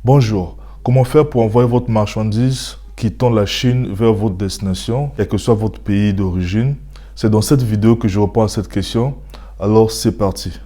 Bonjour, comment faire pour envoyer votre marchandise quittant la Chine vers votre destination, quel que soit votre pays d'origine? C'est dans cette vidéo que je réponds à cette question. Alors c'est parti.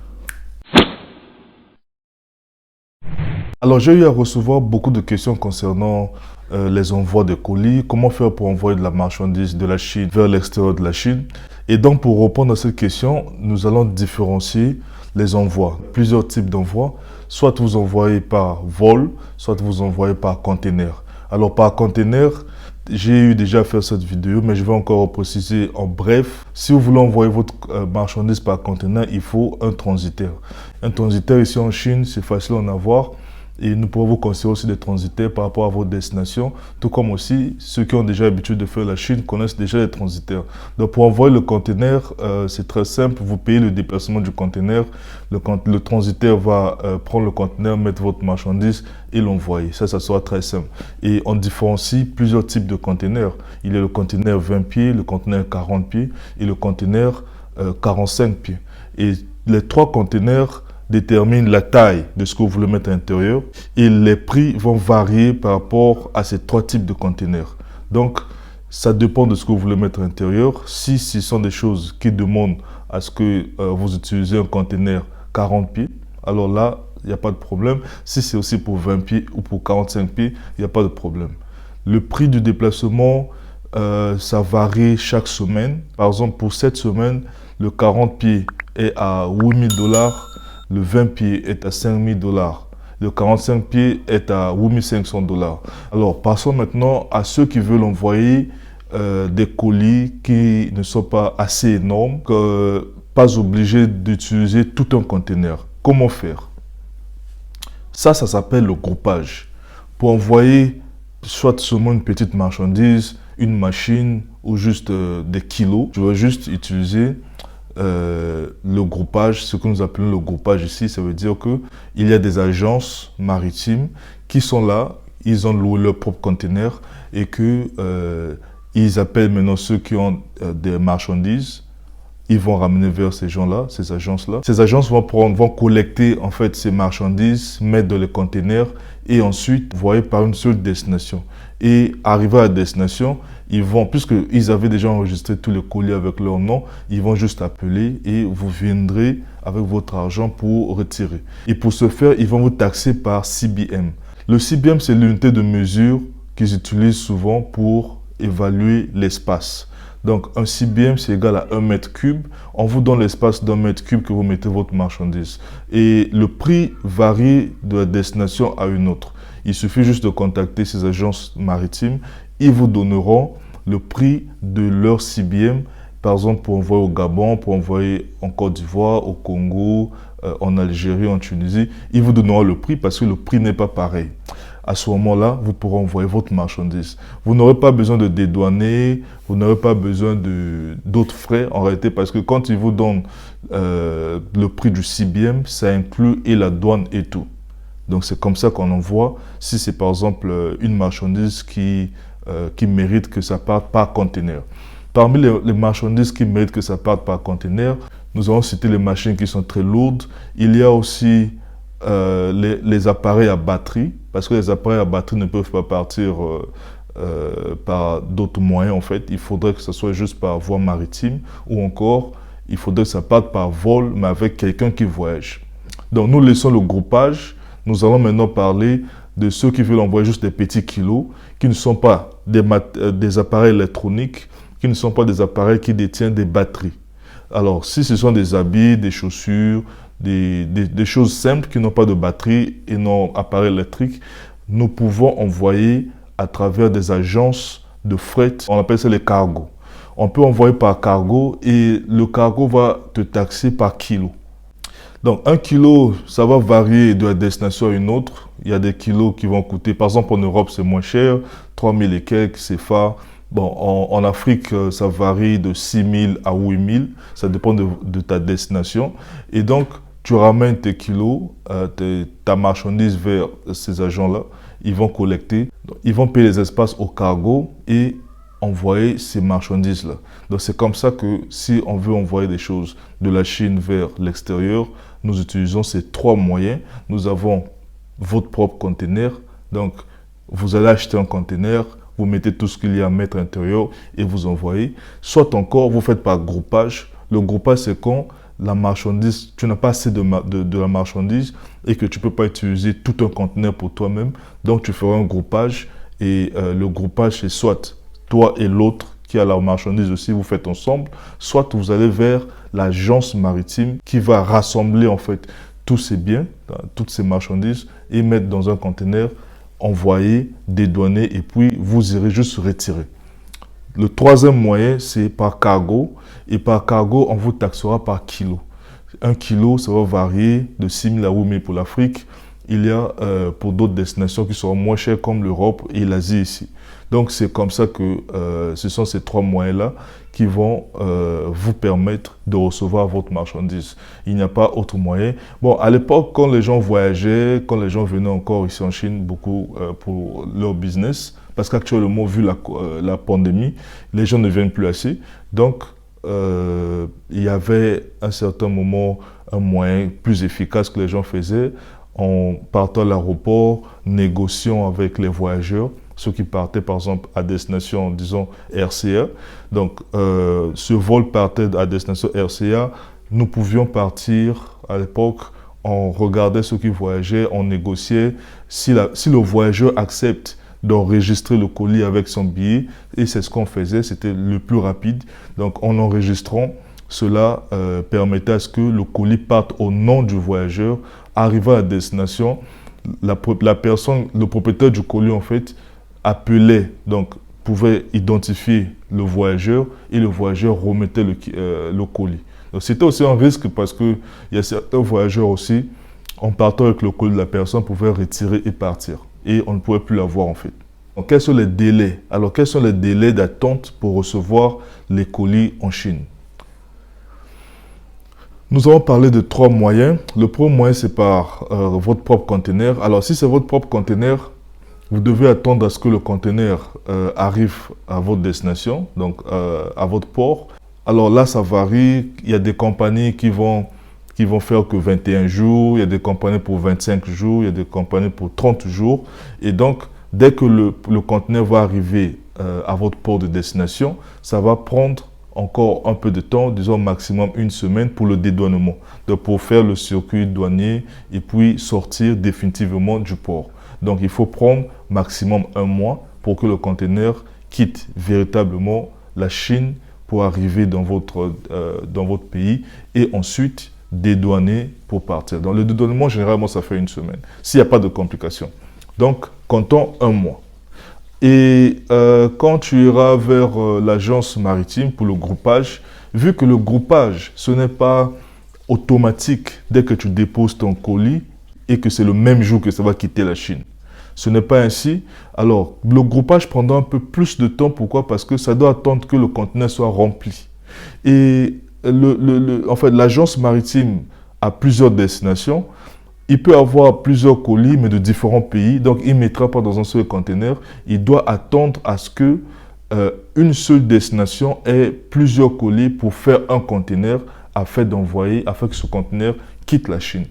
Alors j'ai eu à recevoir beaucoup de questions concernant les envois de colis, comment faire pour envoyer de la marchandise de la Chine vers l'extérieur de la Chine. Et donc pour répondre à cette question, nous allons différencier les envois, plusieurs types d'envois. Soit vous envoyez par vol, soit vous envoyez par conteneur. Alors par conteneur, j'ai eu déjà fait cette vidéo, mais je vais encore préciser en bref. Si vous voulez envoyer votre marchandise par conteneur, il faut un transitaire. Un transitaire ici en Chine, c'est facile à en avoir. Et nous pouvons vous conseiller aussi des transitaires par rapport à votre destination, tout comme aussi ceux qui ont déjà l'habitude de faire la Chine connaissent déjà les transitaires. Donc pour envoyer le conteneur, c'est très simple, vous payez le déplacement du conteneur, le transitaire va prendre le conteneur, mettre votre marchandise et l'envoyer. Ça sera très simple. Et on différencie plusieurs types de conteneurs. Il y a le conteneur 20 pieds, le conteneur 40 pieds et le conteneur 45 pieds. Et les trois conteneurs détermine la taille de ce que vous voulez mettre à l'intérieur et les prix vont varier par rapport à ces trois types de conteneurs. Donc, ça dépend de ce que vous voulez mettre à l'intérieur. Si ce sont des choses qui demandent à ce que vous utilisez un conteneur 40 pieds, alors là, il n'y a pas de problème. Si c'est aussi pour 20 pieds ou pour 45 pieds, il n'y a pas de problème. Le prix du déplacement, ça varie chaque semaine. Par exemple, pour cette semaine, le 40 pieds est à 8 000 $. Le 20 pieds est à 5 000 $. Le 45 pieds est à 8 500 $. Alors, passons maintenant à ceux qui veulent envoyer des colis qui ne sont pas assez énormes, pas obligés d'utiliser tout un conteneur. Comment faire? Ça s'appelle le groupage. Pour envoyer soit seulement une petite marchandise, une machine ou juste des kilos, je vais juste utiliser le groupage. Ce que nous appelons le groupage ici, ça veut dire qu'il y a des agences maritimes qui sont là, ils ont loué leur propre conteneur et ils appellent maintenant ceux qui ont des marchandises. Ils vont ramener vers ces gens-là, ces agences-là. Ces agences vont collecter en fait ces marchandises, mettre dans les conteneurs et ensuite envoyer par une seule destination. Et arrivé à la destination, puisqu'ils avaient déjà enregistré tous les colis avec leur nom, ils vont juste appeler et vous viendrez avec votre argent pour retirer. Et pour ce faire, ils vont vous taxer par CBM. Le CBM, c'est l'unité de mesure qu'ils utilisent souvent pour évaluer l'espace. Donc, un CBM, c'est égal à 1 mètre cube. On vous donne l'espace d'1 mètre cube que vous mettez votre marchandise. Et le prix varie de la destination à une autre. Il suffit juste de contacter ces agences maritimes. Ils vous donneront le prix de leur CBM. Par exemple, pour envoyer au Gabon, pour envoyer en Côte d'Ivoire, au Congo, en Algérie, en Tunisie. Ils vous donneront le prix parce que le prix n'est pas pareil. À ce moment-là, vous pourrez envoyer votre marchandise. Vous n'aurez pas besoin de dédouaner, vous n'aurez pas besoin d'autres frais en réalité parce que quand ils vous donnent le prix du CBM, ça inclut et la douane et tout. Donc c'est comme ça qu'on envoie si c'est par exemple une marchandise qui mérite que ça parte par conteneur. Parmi les marchandises qui méritent que ça parte par conteneur, nous avons cité les machines qui sont très lourdes. Il y a aussi les appareils à batterie, parce que les appareils à batterie ne peuvent pas partir par d'autres moyens en fait. Il faudrait que ce soit juste par voie maritime ou encore il faudrait que ça parte par vol mais avec quelqu'un qui voyage. Donc nous laissons le groupage. Nous allons maintenant parler de ceux qui veulent envoyer juste des petits kilos, qui ne sont pas des appareils électroniques, qui ne sont pas des appareils qui détiennent des batteries. Alors si ce sont des habits, des chaussures, des choses simples qui n'ont pas de batterie et non appareil électrique, nous pouvons envoyer à travers des agences de fret, on appelle ça les cargos. On peut envoyer par cargo et le cargo va te taxer par kilo. Donc 1 kilo, ça va varier de la destination à une autre. Il y a des kilos qui vont coûter, par exemple en Europe c'est moins cher, 3 000 et quelques CFA. Bon, en Afrique, ça varie de 6 000 à 8 000, ça dépend de ta destination. Et donc, tu ramènes tes kilos, ta marchandise vers ces agents-là, ils vont collecter, ils vont payer les espaces au cargo et envoyer ces marchandises-là. Donc c'est comme ça que si on veut envoyer des choses de la Chine vers l'extérieur, nous utilisons ces trois moyens. Nous avons votre propre conteneur, Donc, vous allez acheter un conteneur, vous mettez tout ce qu'il y a à mettre à l'intérieur et vous envoyez. Soit encore, vous faites par groupage. Le groupage, c'est quand la marchandise, tu n'as pas assez de la marchandise et que tu ne peux pas utiliser tout un conteneur pour toi-même. Donc, tu feras un groupage et le groupage, c'est soit toi et l'autre qui a la marchandise aussi, vous faites ensemble, soit vous allez vers l'agence maritime qui va rassembler en fait tous ces biens, toutes ces marchandises et mettre dans un conteneur, envoyer, dédouaner et puis vous irez juste retirer. Le troisième moyen, c'est par cargo. Et par cargo, on vous taxera par kilo. Un kilo, ça va varier de 6 000 à 8 000 pour l'Afrique. Il y a pour d'autres destinations qui seront moins chères comme l'Europe et l'Asie ici. Donc c'est comme ça que ce sont ces trois moyens-là qui vont vous permettre de recevoir votre marchandise. Il n'y a pas autre moyen. Bon, à l'époque, quand les gens voyageaient, quand les gens venaient encore ici en Chine, beaucoup pour leur business, parce qu'actuellement, vu la pandémie, les gens ne viennent plus assez. Donc, il y avait à un certain moment un moyen plus efficace que les gens faisaient en partant à l'aéroport, négociant avec les voyageurs, ceux qui partaient par exemple à destination, disons RCA. Donc, ce vol partait à destination RCA. Nous pouvions partir à l'époque, on regardait ceux qui voyageaient, on négociait. Si le voyageur accepte d'enregistrer le colis avec son billet, et c'est ce qu'on faisait, c'était le plus rapide. Donc en enregistrant, cela permettait à ce que le colis parte au nom du voyageur. Arrivé à la destination, la personne, le propriétaire du colis en fait, appelait, donc pouvait identifier le voyageur et le voyageur remettait le colis. Donc c'était aussi un risque parce qu'il y a certains voyageurs aussi, en partant avec le colis de la personne, pouvaient retirer et partir. Et on ne pouvait plus l'avoir en fait. Donc, quels sont les délais? Alors, quels sont les délais d'attente pour recevoir les colis en Chine? Nous avons parlé de trois moyens. Le premier moyen, c'est par votre propre conteneur. Alors, si c'est votre propre conteneur, vous devez attendre à ce que le conteneur arrive à votre destination, donc à votre port. Alors là, ça varie. Il y a des compagnies qui vont faire que 21 jours, il y a des compagnies pour 25 jours, il y a des compagnies pour 30 jours. Et donc, dès que le conteneur va arriver à votre port de destination, ça va prendre encore un peu de temps, disons maximum une semaine pour le dédouanement. Donc, pour faire le circuit douanier et puis sortir définitivement du port. Donc, il faut prendre maximum un mois pour que le conteneur quitte véritablement la Chine pour arriver dans votre pays et ensuite dédouaner pour partir. Dans le dédouanement, généralement, ça fait une semaine, s'il n'y a pas de complications. Donc, comptons un mois. Et quand tu iras vers l'agence maritime pour le groupage, vu que le groupage, ce n'est pas automatique dès que tu déposes ton colis et que c'est le même jour que ça va quitter la Chine. Ce n'est pas ainsi. Alors, le groupage prendra un peu plus de temps. Pourquoi? Parce que ça doit attendre que le conteneur soit rempli. Et en fait, l'agence maritime a plusieurs destinations. Il peut avoir plusieurs colis, mais de différents pays. Donc, il ne mettra pas dans un seul conteneur. Il doit attendre à ce que une seule destination ait plusieurs colis pour faire un conteneur afin que ce conteneur quitte la Chine.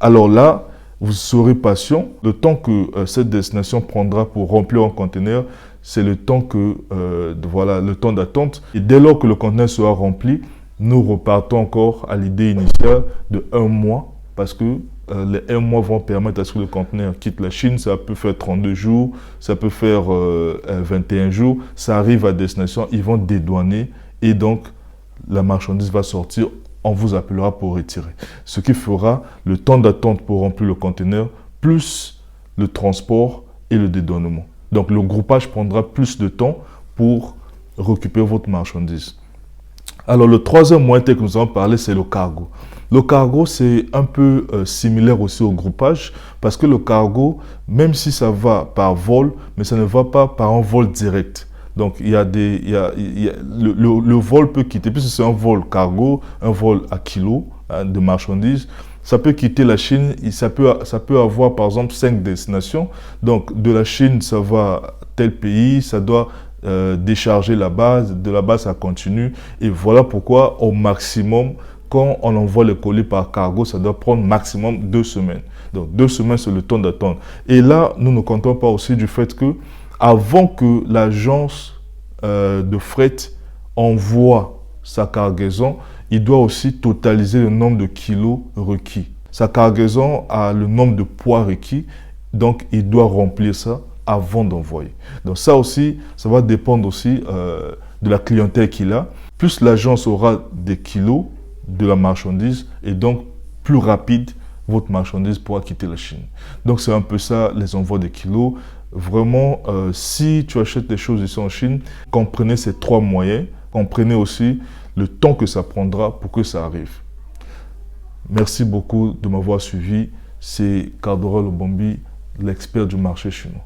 Alors là, vous serez patient. Le temps que cette destination prendra pour remplir un conteneur, c'est le temps le temps d'attente. Et dès lors que le conteneur sera rempli, nous repartons encore à l'idée initiale de un mois parce que les 1 mois vont permettre à ce que le conteneur quitte la Chine. Ça peut faire 32 jours, ça peut faire 21 jours. Ça arrive à destination, ils vont dédouaner et donc la marchandise va sortir. On vous appellera pour retirer. Ce qui fera le temps d'attente pour remplir le conteneur, plus le transport et le dédouanement. Donc le groupage prendra plus de temps pour récupérer votre marchandise. Alors le troisième moyen que nous allons parler, c'est le cargo. Le cargo, c'est un peu similaire aussi au groupage, parce que le cargo, même si ça va par vol, mais ça ne va pas par un vol direct. Donc, le vol peut quitter, puisque c'est un vol cargo, un vol à kilo de marchandises, ça peut quitter la Chine, ça peut avoir par exemple 5 destinations. Donc, de la Chine, ça va à tel pays, ça doit décharger la base, de la base, ça continue. Et voilà pourquoi, au maximum, quand on envoie le colis par cargo, ça doit prendre maximum 2 semaines. Donc 2 semaines, c'est le temps d'attendre. Et là, nous ne comptons pas aussi du fait que avant que l'agence de fret envoie sa cargaison, il doit aussi totaliser le nombre de kilos requis. Sa cargaison a le nombre de poids requis, donc il doit remplir ça avant d'envoyer. Donc ça aussi, ça va dépendre aussi de la clientèle qu'il a. Plus l'agence aura des kilos de la marchandise et donc plus rapide votre marchandise pourra quitter la Chine. Donc c'est un peu ça les envois de kilos. Vraiment, si tu achètes des choses ici en Chine, comprenez ces 3 moyens, comprenez aussi le temps que ça prendra pour que ça arrive. Merci beaucoup de m'avoir suivi. C'est Cardorel Obombi, l'expert du marché chinois.